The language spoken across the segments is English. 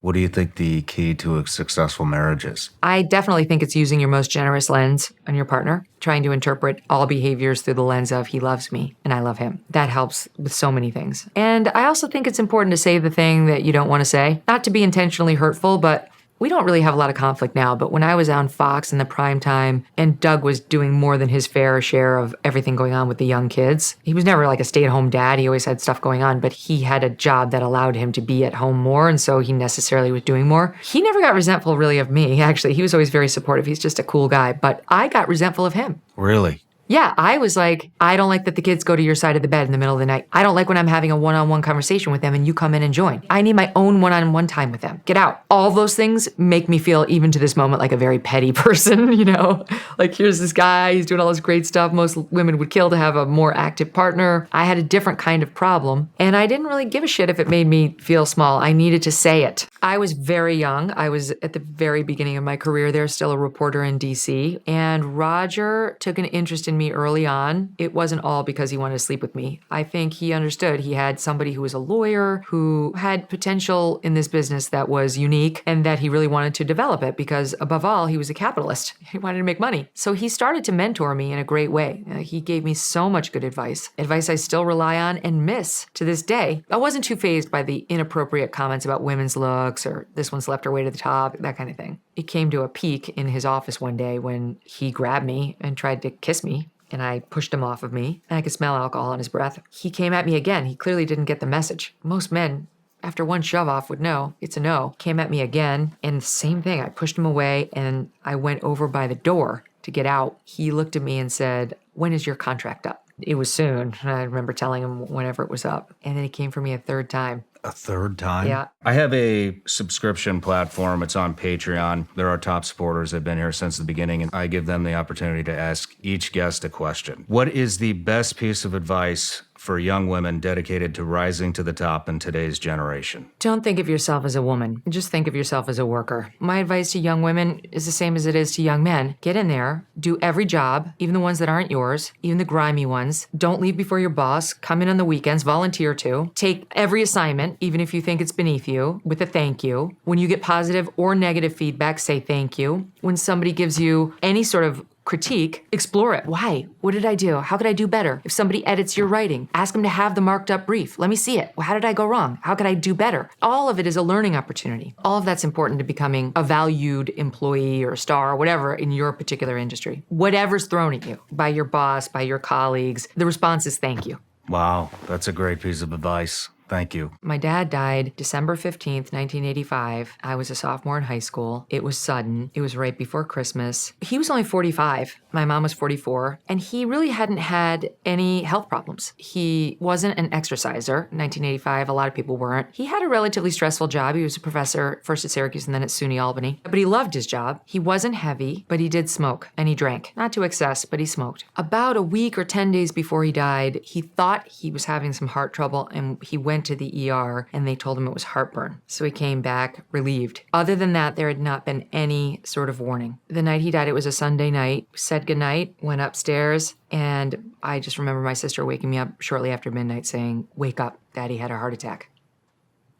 What do you think the key to a successful marriage is? I definitely think it's using your most generous lens on your partner, trying to interpret all behaviors through the lens of he loves me and I love him. That helps with so many things. And I also think it's important to say the thing that you don't want to say, not to be intentionally hurtful, but we don't really have a lot of conflict now, but when I was on Fox in the prime time and Doug was doing more than his fair share of everything going on with the young kids, he was never like a stay-at-home dad. He always had stuff going on, but he had a job that allowed him to be at home more, and so he necessarily was doing more. He never got resentful really of me, actually. He was always very supportive. He's just a cool guy, but I got resentful of him. Really? Yeah, I was like, I don't like that the kids go to your side of the bed in the middle of the night. I don't like when I'm having a one-on-one conversation with them and you come in and join. I need my own one-on-one time with them. Get out. All those things make me feel, even to this moment, like a very petty person, you know? Like, here's this guy, he's doing all this great stuff most women would kill to have a more active partner. I had a different kind of problem, and I didn't really give a shit if it made me feel small. I needed to say it. I was very young. I was at the very beginning of my career there, still a reporter in DC, and Roger took an interest in me early on. It wasn't all because he wanted to sleep with me. I think he understood he had somebody who was a lawyer, who had potential in this business that was unique, and that he really wanted to develop it because, above all, he was a capitalist. He wanted to make money. So he started to mentor me in a great way. He gave me so much good advice I still rely on and miss to this day. I wasn't too fazed by the inappropriate comments about women's looks or this one slept her way to the top, that kind of thing. It came to a peak in his office one day when he grabbed me and tried to kiss me. And I pushed him off of me, and I could smell alcohol on his breath. He came at me again. He clearly didn't get the message. Most men, after one shove off, would know it's a no. Came at me again, and same thing. I pushed him away, and I went over by the door to get out. He looked at me and said, "When is your contract up?" It was soon. I remember telling him whenever it was up. And then he came for me a third time. A third time? Yeah. I have a subscription platform. It's on Patreon. They're our top supporters. They've been here since the beginning, and I give them the opportunity to ask each guest a question. What is the best piece of advice for young women dedicated to rising to the top in today's generation? Don't think of yourself as a woman. Just think of yourself as a worker. My advice to young women is the same as it is to young men. Get in there, do every job, even the ones that aren't yours, even the grimy ones. Don't leave before your boss. Come in on the weekends, volunteer too. Take every assignment, even if you think it's beneath you, with a thank you. When you get positive or negative feedback, say thank you. When somebody gives you any sort of critique, explore it. Why? What did I do? How could I do better? If somebody edits your writing, ask them to have the marked up brief. Let me see it. Well, how did I go wrong? How could I do better? All of it is a learning opportunity. All of that's important to becoming a valued employee or a star or whatever in your particular industry. Whatever's thrown at you by your boss, by your colleagues, the response is thank you. Wow, that's a great piece of advice. Thank you. My dad died December 15th, 1985. I was a sophomore in high school. It was sudden. It was right before Christmas. He was only 45. My mom was 44. And he really hadn't had any health problems. He wasn't an exerciser. In 1985, a lot of people weren't. He had a relatively stressful job. He was a professor, first at Syracuse and then at SUNY Albany. But he loved his job. He wasn't heavy, but he did smoke. And he drank. Not to excess, but he smoked. About a week or 10 days before he died, he thought he was having some heart trouble, and he went to the ER and they told him it was heartburn. So he came back relieved. Other than that, there had not been any sort of warning. The night he died, it was a Sunday night. Said goodnight, went upstairs, and I just remember my sister waking me up shortly after midnight saying, "Wake up, Daddy had a heart attack."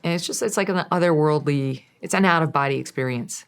And it's like an otherworldly, it's an out-of-body experience.